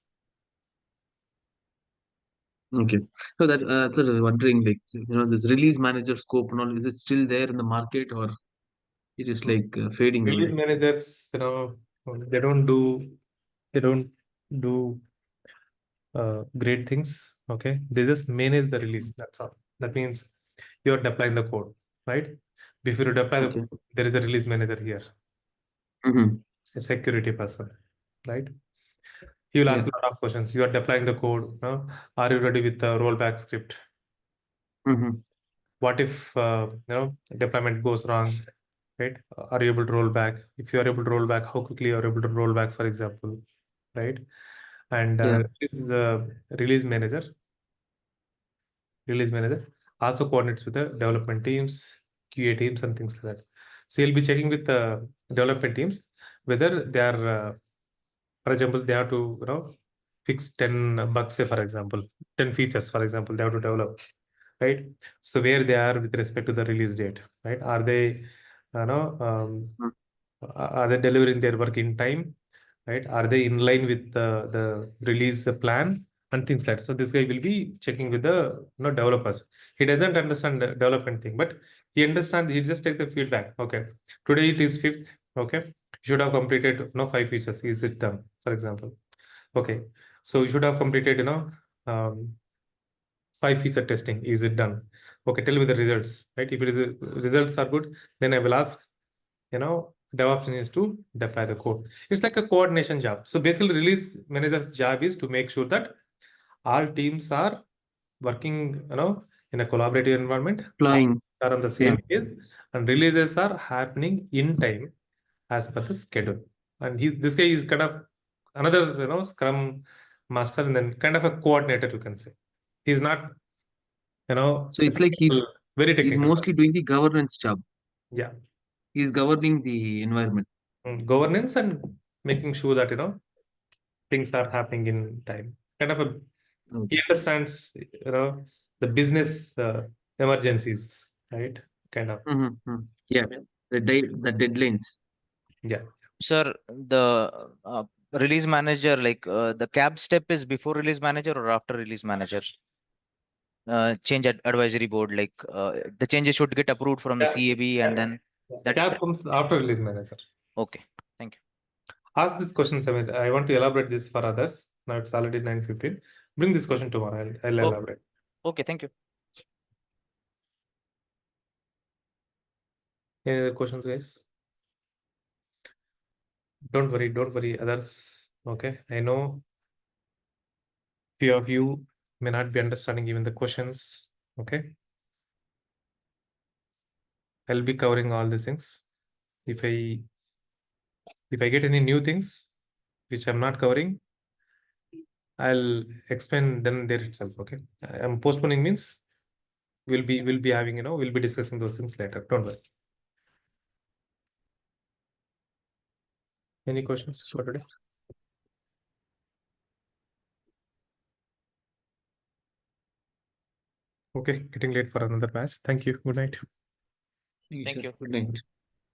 Okay. So that sir, wondering like this release manager scope and all, is it still there in the market or it is like fading Release away? managers, they don't do great things. Okay, they just manage the release. That's all. That means you're deploying the code, right? Before you deploy the code, there is a release manager here, a security person, right? He will ask you a lot of questions. You are deploying the code. Are you ready with the rollback script? What if deployment goes wrong, right? Are you able to roll back? If you are able to roll back, how quickly you are able to roll back, for example, right? And release manager also coordinates with the development teams, QA teams, and things like that. So you'll be checking with the development teams whether they are, for example, they have to fix 10 bugs, say for example, 10 features, for example, they have to develop, right? So where they are with respect to the release date, right? Are they are they delivering their work in time, right? Are they in line with the release plan and things like that? So this guy will be checking with the developers. He doesn't understand the development thing, but he understands. He just take the feedback. Okay, today it is 5th. Okay, you should have completed 5 features. Is it done, for example? Okay, so you should have completed 5 feature testing. Is it done? Okay, tell me the results, right? If it is results are good, then I will ask DevOps engineers to deploy the code. It's like a coordination job. So basically, release manager's job is to make sure that all teams are working, in a collaborative environment, Flying. are on the same page, and releases are happening in time as per the schedule. And this guy is kind of another, Scrum master, and then kind of a coordinator, you can say. He's not, So it's like very technical. he's mostly doing the governance job. Yeah. He's governing the environment. Governance and making sure that things are happening in time. Kind of he understands the business emergencies, right? Kind of. Yeah, the deadlines. Yeah. Sir, the release manager, like the cab step is before release manager or after release manager? change advisory board, like the changes should get approved from the CAB, and then that. CAB comes after release manager. Okay, thank you. Ask this question, Samir. I want to elaborate this for others. Now it's already 9:15. Bring this question tomorrow. I'll Oh. elaborate. Okay, thank you. Any other questions, guys? Don't worry, others. Okay, I know few of you may not be understanding even the questions. Okay, I'll be covering all these things. If I get any new things which I'm not covering, I'll explain then there itself. Okay, I'm postponing means we'll be having, we'll be discussing those things later. Don't worry. Any questions for today? Okay, getting late for another batch. Thank you. Good night. Thank you. Good night.